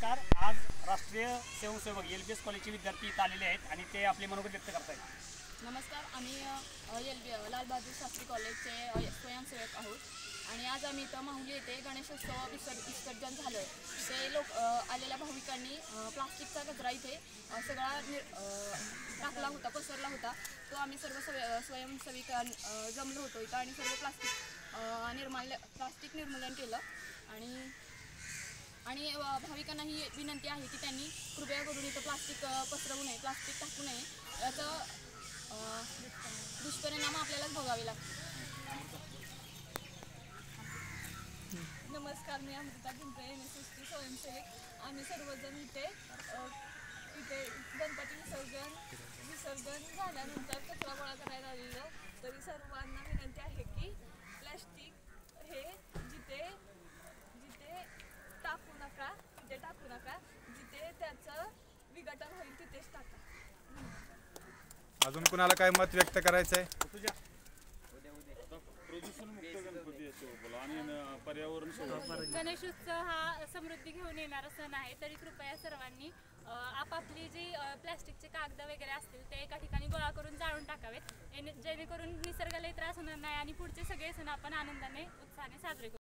नमस्कार. आज राष्ट्रीय स्वयंसेवक LBS कॉलेजचे विद्यार्थी इथं आलेले आहेत आणि ते आपले मनोगत व्यक्त करत आहेत. नमस्कार. आम्ही लाल बहादूर शास्त्री कॉलेजचे स्वयंसेवक आहोत आणि आज आम्ही इथं माहुली येथे गणेशोत्सव विसर्जन झालं. ते आलेल्या भाविकांनी प्लास्टिकचा कचरा इथे सगळा टाकला होता, पसरला होता. तो आम्ही सर्व स्वयंसेविका जमलो होतो इथं आणि सर्व प्लास्टिक निर्मूलन केलं. आणि भाविकांना ही विनंती आहे की त्यांनी कृपया करून इथं प्लास्टिक पसरवू नये, प्लास्टिक टाकू नये. याचा दुष्परिणाम आपल्यालाच भोगावे लागतात. नमस्कार, मी अमृता गिंपळे, NSSची स्वयंसेवक. आम्ही सर्वजण इथे गणपती विसर्जन झाल्यानंतर कचरा गोळा करायला आलेलो. तरी सर्वांना विनंती आहे की प्लॅस्टिक हे जिथे टाकू नका, जिथे त्याचं विघटन होईल तिथेच टाका. अजून कुणाला काय मत व्यक्त करायचं आहे? गणेशोत्सव हा समृद्धी घेऊन येणारा सण आहे. तरी कृपया सर्वांनी आपापली जी प्लॅस्टिकचे कागद वगैरे असतील ते एका ठिकाणी गोळा करून जाळून टाकावेत, जेणेकरून निसर्गाला त्रास होणार नाही आणि पुढचे सगळे सण आपण आनंदाने उत्साहाने साजरे करू.